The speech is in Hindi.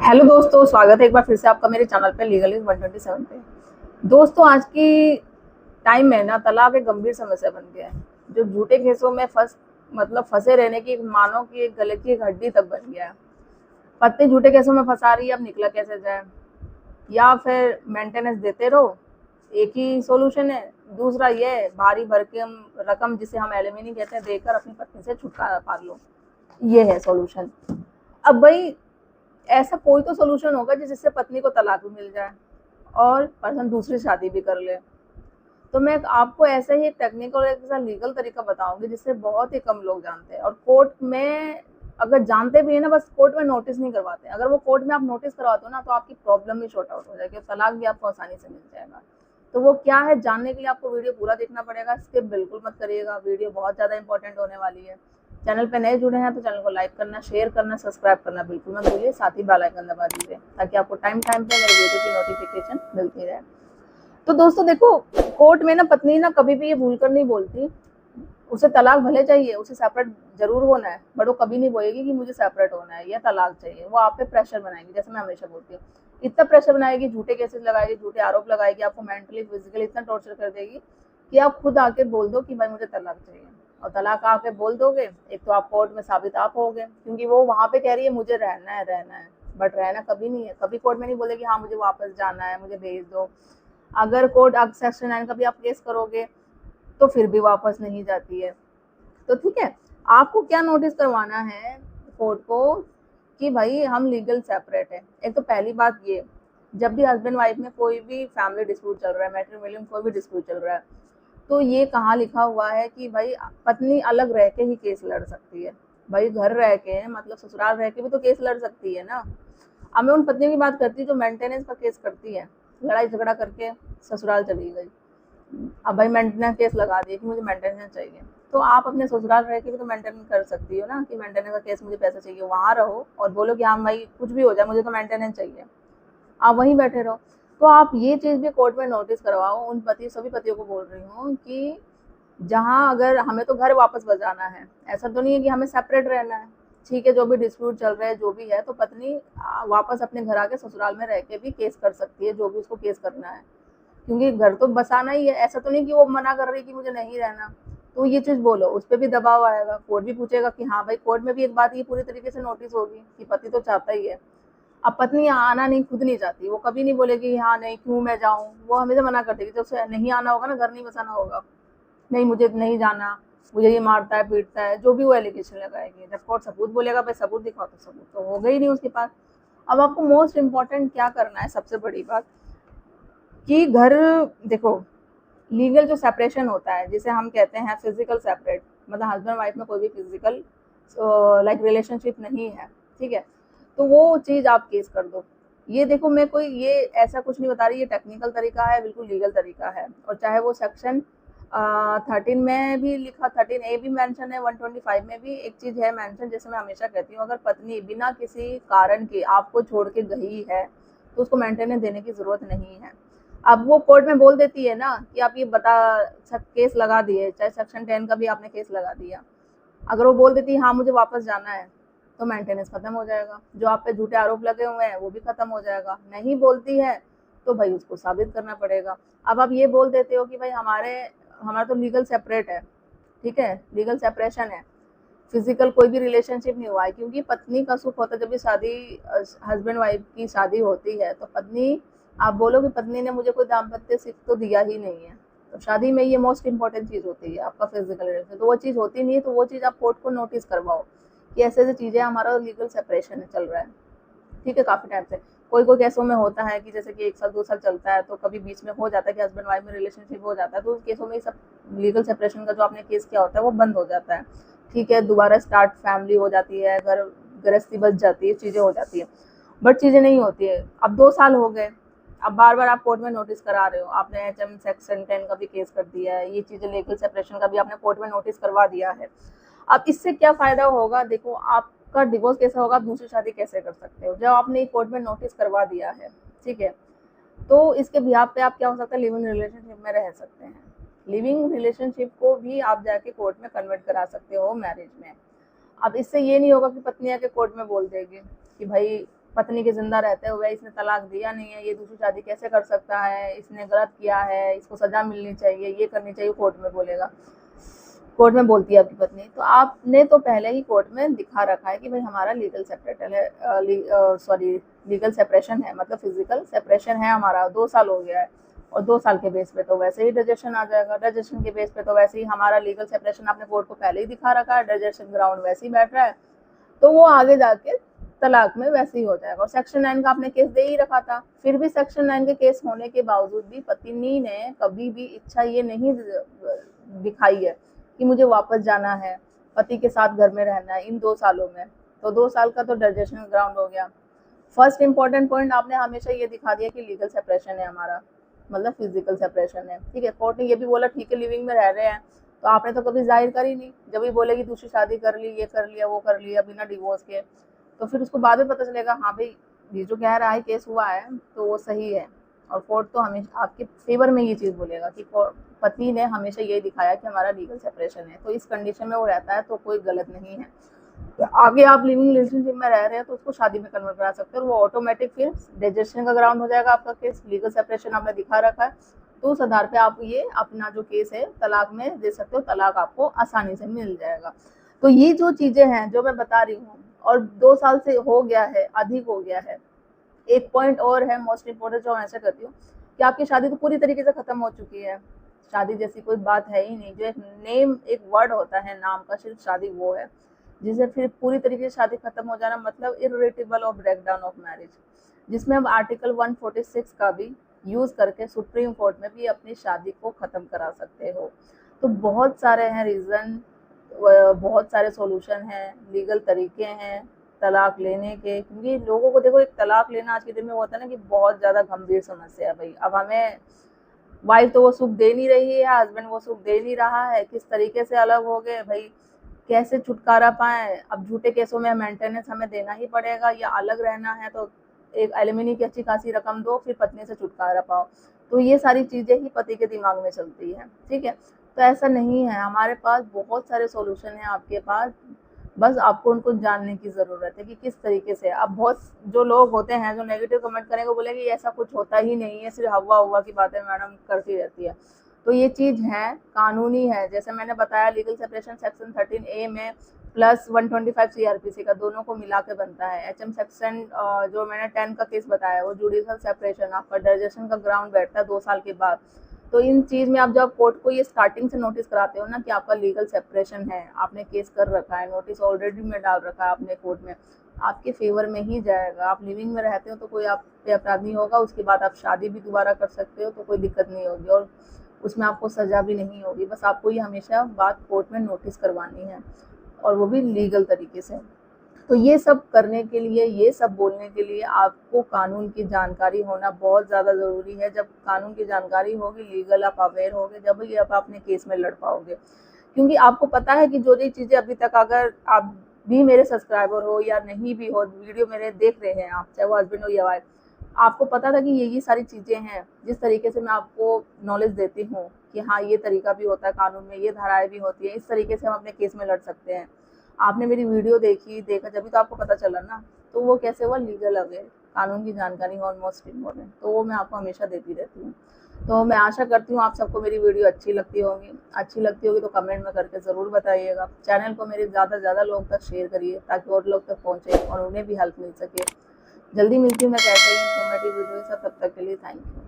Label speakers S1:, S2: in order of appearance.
S1: हेलो दोस्तों, स्वागत है एक बार फिर से आपका मेरे चैनल पे लीगल इज 127 पे। दोस्तों, आज की टाइम में ना तलाक एक गंभीर समस्या बन गया है, जो झूठे केसों में फंसे रहने की मानो कि एक गले की एक हड्डी तक बन गया है। पत्नी झूठे केसों में फंसा रही है, अब निकला कैसे जाए? या फिर मेंटेनेंस देते रहो, एक ही सॉल्यूशन है। दूसरा ये भारी भरकम रकम, जिसे हम एलिमनी कहते हैं, देकर अपनी पत्नी से छुटकारा पा लो, ये है सॉल्यूशन। अब भाई, ऐसा कोई तो सोल्यूशन होगा जिससे पत्नी को तलाक भी मिल जाए और पर्सन दूसरी शादी भी कर ले। तो मैं आपको ऐसे ही एक टेक्निकल और एक लीगल तरीका बताऊंगी जिससे बहुत ही कम लोग जानते हैं, और कोर्ट में अगर जानते भी है ना, बस कोर्ट में नोटिस नहीं करवाते। अगर वो कोर्ट में आप नोटिस करवाते हो ना, तो आपकी प्रॉब्लम भी शॉर्ट आउट हो जाएगी, तलाक भी आपको आसानी से मिल जाएगा। तो वो क्या है, जानने के लिए आपको वीडियो पूरा देखना पड़ेगा, स्किप बिल्कुल मत करिएगा, वीडियो बहुत ज़्यादा इंपॉर्टेंट होने वाली है। चैनल पे नए जुड़े हैं तो चैनल को लाइक करना, शेयर करना, सब्सक्राइब करना बिल्कुल मत भूलिए, साथ ही बेल आइकन दबा दीजिए ताकि आपको टाइम टाइम पे मेरे वीडियो की नोटिफिकेशन मिलती रहे। तो दोस्तों देखो, कोर्ट में ना पत्नी ना कभी भी ये भूल कर नहीं बोलती। उसे तलाक भले चाहिए, उसे सेपरेट जरूर होना है, बट वो कभी नहीं बोलेगी कि मुझे सेपरेट होना है या तलाक चाहिए। वो आप पे प्रेशर बनाएगी, जैसे मैं हमेशा बोलती हूँ, इतना प्रेशर बनाएगी, झूठे केसेस लगाएगी, झूठे आरोप लगाएगी, आपको मेंटली फिजिकली इतना टॉर्चर कर देगी कि आप खुद आके बोल दो कि भाई मुझे तलाक चाहिए। और तलाक आके बोल दोगे, एक तो आप कोर्ट में साबित आप होगे, क्योंकि वो वहां पे कह रही है मुझे रहना है रहना है, बट रहना कभी नहीं है। कभी कोर्ट में नहीं बोलेगी हाँ मुझे वापस जाना है, मुझे भेज दो। अगर कोर्ट आप सेक्शन 9 का भी आप केस करोगे तो फिर भी वापस नहीं जाती है। तो ठीक है, आपको क्या नोटिस करवाना है कोर्ट को कि भाई हम लीगल सेपरेट है। एक तो पहली बात ये, जब भी हस्बैंड वाइफ में कोई भी फैमिली डिस्प्यूट चल रहा है, मैट्रिमोनियल में कोई भी डिस्प्यूट चल रहा है, तो ये कहाँ लिखा हुआ है कि भाई पत्नी अलग रह के ही केस लड़ सकती है? भाई घर रह के मतलब ससुराल रह के भी तो केस लड़ सकती है ना। अब मैं उन पत्नियों की बात करती हूँ जो मेंटेनेंस का केस करती है, लड़ाई झगड़ा करके ससुराल चली गई, अब भाई मेंटेनेंस केस लगा दिए कि मुझे मेंटेनेंस चाहिए। तो आप अपने ससुराल रह के भी तो मेंटेनेंस कर सकती हो ना, कि मेंटेनेंस का केस मुझे पैसा चाहिए, वहाँ रहो और बोलो कि हाँ भाई कुछ भी हो जाए मुझे तो मेंटेनेंस चाहिए, आप वहीं बैठे रहो। तो आप ये चीज़ भी कोर्ट में नोटिस करवाओ। उन सभी पतियों को बोल रही हूँ कि जहाँ अगर हमें तो घर वापस बजाना है, ऐसा तो नहीं है कि हमें सेपरेट रहना है। ठीक है, जो भी डिस्प्यूट चल रहा है जो भी है, तो पत्नी वापस अपने घर आके ससुराल में रह के भी केस कर सकती है, जो भी उसको केस करना है, क्योंकि घर तो बसाना ही है। ऐसा तो नहीं कि वो मना कर रही कि मुझे नहीं रहना। तो ये चीज़ बोलो, उस पर भी दबाव आएगा, कोर्ट भी पूछेगा कि हाँ भाई, कोर्ट में भी एक बात ये पूरी तरीके से नोटिस होगी कि पति तो चाहता ही है। अब पत्नी आना नहीं, खुद नहीं चाहती, वो कभी नहीं बोलेगी हाँ नहीं क्यों मैं जाऊँ, वो हमेशा मना कर देगी। जब उसे नहीं आना होगा ना, घर नहीं बसाना होगा, नहीं मुझे नहीं जाना, मुझे ये मारता है पीटता है, जो भी वो एलिगेशन लगाएगी। जब कोर्ट सबूत बोलेगा भाई सबूत दिखाओ, तो सबूत तो हो गई नहीं उसके पास। अब आपको मोस्ट इम्पॉर्टेंट क्या करना है, सबसे बड़ी बात कि घर, देखो, लीगल जो सेपरेशन होता है जिसे हम कहते हैं फिजिकल सेपरेट, मतलब हस्बैंड वाइफ में कोई भी फिजिकल लाइक रिलेशनशिप नहीं है, ठीक है, तो वो चीज़ आप केस कर दो। ये देखो, मैं कोई ये ऐसा कुछ नहीं बता रही, ये टेक्निकल तरीका है, बिल्कुल लीगल तरीका है। और चाहे वो सेक्शन 13 में भी लिखा, 13A भी मेंशन है, 125 में भी एक चीज़ है मेंशन, जैसे मैं हमेशा कहती हूँ, अगर पत्नी बिना किसी कारण के आपको छोड़ के गई है तो उसको मेंटेनेंस देने की ज़रूरत नहीं है। अब वो कोर्ट में बोल देती है ना कि आप ये बता केस लगा दिए, चाहे सेक्शन 10 का भी आपने केस लगा दिया, अगर वो बोल देती है हाँ मुझे वापस जाना है, तो मेंटेनेंस खत्म हो जाएगा, जो आप पे झूठे आरोप लगे हुए हैं वो भी खत्म हो जाएगा। नहीं बोलती है तो भाई उसको साबित करना पड़ेगा। अब आप ये बोल देते हो कि भाई हमारा तो लीगल सेपरेट है, ठीक है, लीगल सेपरेशन है, फिजिकल कोई भी रिलेशनशिप नहीं हुआ है, क्योंकि पत्नी का सुख होता है जब भी शादी, हस्बैंड वाइफ की शादी होती है, तो पत्नी, आप बोलो कि पत्नी ने मुझे कोई दाम्पत्य सुख तो दिया ही नहीं है, तो शादी में ये मोस्ट इंपॉर्टेंट चीज़ होती है आपका फिजिकल रिलेशन, तो वो चीज़ होती नहीं है, तो वो चीज़ आप कोर्ट को नोटिस करवाओ कि ऐसे ऐसी चीज़ें, हमारा लीगल सेपरेशन चल रहा है, ठीक है, काफ़ी टाइम से। कोई कोई केसों में होता है कि जैसे कि 1 साल 2 साल चलता है, तो कभी बीच में हो जाता है कि हस्बैंड वाइफ में रिलेशनशिप हो जाता है, तो उस केसों में सब लीगल सेपरेशन का जो आपने केस किया होता है वो बंद हो जाता है, ठीक है, दोबारा स्टार्ट फैमिली हो जाती है, घर गृहस्थी बच जाती है, चीज़ें हो जाती है। बट चीज़ें नहीं होती है। अब 2 साल हो गए, अब बार बार आप कोर्ट में नोटिस करा रहे हो, आपने HM सेक्शन 10 का भी केस कर दिया है, ये चीज़ें लीगल सेपरेशन का भी आपने कोर्ट में नोटिस करवा दिया है। अब इससे क्या फ़ायदा होगा? देखो, आपका डिवोर्स कैसे होगा, आप दूसरी शादी कैसे कर सकते हो जब आपने कोर्ट में नोटिस करवा दिया है, ठीक है। तो इसके बिहाफ पे आप क्या हो सकता है, लिविंग रिलेशनशिप में रह सकते हैं। लिविंग रिलेशनशिप को भी आप जाके कोर्ट में कन्वर्ट करा सकते हो मैरिज में। अब इससे ये नहीं होगा कि पत्नी आके कोर्ट में बोल देगी कि भाई पत्नी के जिंदा रहते हुए इसने तलाक दिया नहीं है, ये दूसरी शादी कैसे कर सकता है, इसने गलत किया है, इसको सजा मिलनी चाहिए, ये करनी चाहिए, कोर्ट में बोलेगा, कोर्ट में बोलती है आपकी पत्नी, तो आपने तो पहले ही कोर्ट में दिखा रखा है कि भाई हमारा लीगल सेपरेटल है, सॉरी लीगल सेपरेशन है, मतलब फिजिकल सेपरेशन है हमारा, 2 साल हो गया है, और 2 साल के बेस पे तो वैसे ही डाइजेशन आ जाएगा, डाइजेशन के बेस पे तो वैसे ही हमारा लीगल सेपरेशन आपने कोर्ट को पहले ही दिखा रखा है, डाइजेशन ग्राउंड वैसे ही बैठ रहा है, तो वो आगे जाके तलाक में वैसे ही हो जाएगा। और सेक्शन 9 का आपने केस दे ही रखा था, फिर भी सेक्शन 9 के केस होने के बावजूद भी पत्नी ने कभी भी इच्छा ये नहीं दिखाई है कि मुझे वापस जाना है, पति के साथ घर में रहना है इन 2 सालों में, तो 2 साल का तो डाइजेशन ग्राउंड हो गया। फर्स्ट इंपॉर्टेंट पॉइंट आपने हमेशा ये दिखा दिया कि लीगल सेपरेशन है हमारा, मतलब फिजिकल सेपरेशन है, ठीक है। कोर्ट ने ये भी बोला ठीक है लिविंग में रह रहे हैं, तो आपने तो कभी जाहिर करी नहीं, जब भी बोलेगी दूसरी शादी कर ली, ये कर लिया, वो कर लिया बिना डिवोर्स के, तो फिर उसको बाद में पता चलेगा हाँ भाई ये जो कह रहा है केस हुआ है तो वो सही है, और कोर्ट तो हमेशा आपके फेवर में ये चीज़ बोलेगा कि पति ने हमेशा ये दिखाया कि हमारा लीगल सेपरेशन है, तो इस कंडीशन में वो रहता है तो कोई गलत नहीं है। तो आगे आप लिविंग रिलेशनशिप में रह रहे हैं तो उसको शादी में कन्वर्ट करा सकते हो, वो ऑटोमेटिक फिर डाइजेशन का ग्राउंड हो जाएगा आपका केस, लीगल सेपरेशन आपने दिखा रखा है, तो उस आधार पे आप ये अपना जो केस है तलाक में दे सकते हो, तलाक आपको आसानी से मिल जाएगा। तो ये जो चीज़ें हैं जो मैं बता रही हूँ, और 2 साल से हो गया है, अधिक हो गया है। एक पॉइंट और है मोस्ट इम्पोर्टेंट जो मैं ऐसा करती हूँ कि आपकी शादी तो पूरी तरीके से खत्म हो चुकी है, शादी जैसी कोई बात है ही नहीं, जो एक नेम, एक वर्ड होता है नाम का, सिर्फ शादी वो है, जिसे फिर पूरी तरीके से शादी खत्म हो जाना मतलब इरिवर्सिबल और ब्रेकडाउन ऑफ मैरिज, जिसमें अब आर्टिकल 146 का भी यूज करके सुप्रीम कोर्ट में भी अपनी शादी को खत्म करा सकते हो। तो बहुत सारे हैं रीजन, बहुत सारे सॉल्यूशन हैं, लीगल तरीके हैं तलाक लेने के, क्योंकि लोगों को देखो एक तलाक लेना आज के दिन में होता है ना कि बहुत ज़्यादा गंभीर समस्या है भाई। अब हमें वाइफ तो वो सुख दे नहीं रही है, हस्बैंड वो सुख दे नहीं रहा है, किस तरीके से अलग हो गए भाई, कैसे छुटकारा पाएं। अब झूठे केसों में मेंटेनेंस हमें देना ही पड़ेगा, या अलग रहना है तो एक एलिमनी की अच्छी खासी रकम दो, फिर पत्नी से छुटकारा पाओ। तो ये सारी चीज़ें ही पति के दिमाग में चलती है, ठीक है। तो ऐसा नहीं है, हमारे पास बहुत सारे सॉल्यूशन हैं आपके पास, बस आपको उनको जानने की ज़रूरत है कि किस तरीके से। अब बहुत जो लोग होते हैं जो नेगेटिव कमेंट करेंगे, बोलेंगे ऐसा कुछ होता ही नहीं है, सिर्फ हवा हुआ की बातें मैडम करती रहती है। तो ये चीज़ है, कानूनी है, जैसे मैंने बताया लीगल सेपरेशन सेक्शन 13A में प्लस 125 CRPC का दोनों को मिला के बनता है। HM सेक्शन जो मैंने 10 का केस बताया वो जुडिशल सेपरेशन, आपका डाइजेशन का ग्राउंड बैठता है 2 साल के बाद। तो इन चीज़ में आप जब कोर्ट को ये स्टार्टिंग से नोटिस कराते हो ना कि आपका लीगल सेपरेशन है, आपने केस कर रखा है, नोटिस ऑलरेडी में डाल रखा है आपने कोर्ट में, आपके फेवर में ही जाएगा। आप लिविंग में रहते हो तो कोई आप पे अपराध नहीं होगा, उसके बाद आप शादी भी दोबारा कर सकते हो तो कोई दिक्कत नहीं होगी, और उसमें आपको सज़ा भी नहीं होगी। बस आपको ये हमेशा बात कोर्ट में नोटिस करवानी है, और वो भी लीगल तरीके से। तो ये सब करने के लिए, ये सब बोलने के लिए आपको कानून की जानकारी होना बहुत ज़्यादा ज़रूरी है। जब कानून की जानकारी होगी, लीगल आप अवेयर होगे, जब ही आप अपने केस में लड़ पाओगे। क्योंकि आपको पता है कि जो जो चीज़ें अभी तक, अगर आप भी मेरे सब्सक्राइबर हो या नहीं भी हो, वीडियो मेरे देख रहे हैं आप, चाहे वो हस्बैंड हो या वाइफ, आपको पता था कि ये सारी चीज़ें हैं। जिस तरीके से मैं आपको नॉलेज देती हूँ कि हाँ ये तरीका भी होता है कानून में, ये धाराएं भी होती है, इस तरीके से हम अपने केस में लड़ सकते हैं। आपने मेरी वीडियो देखा जब भी तो आपको पता चला ना, तो वो कैसे हुआ, लीगल अवेयर, कानून की जानकारी ऑलमोस्ट इम्पोर्टेंट, तो वो मैं आपको हमेशा देती रहती हूँ। तो मैं आशा करती हूँ आप सबको मेरी वीडियो अच्छी लगती होगी तो कमेंट में करके ज़रूर बताइएगा। चैनल को मेरे ज़्यादा से ज़्यादा लोग तक शेयर करिए ताकि और लोग तक पहुँचे और उन्हें भी हेल्प मिल सके। जल्दी मिलती हूँ मैं कैसे ही इंफॉर्मेटिव वीडियो के साथ, तब तक के लिए थैंक यू।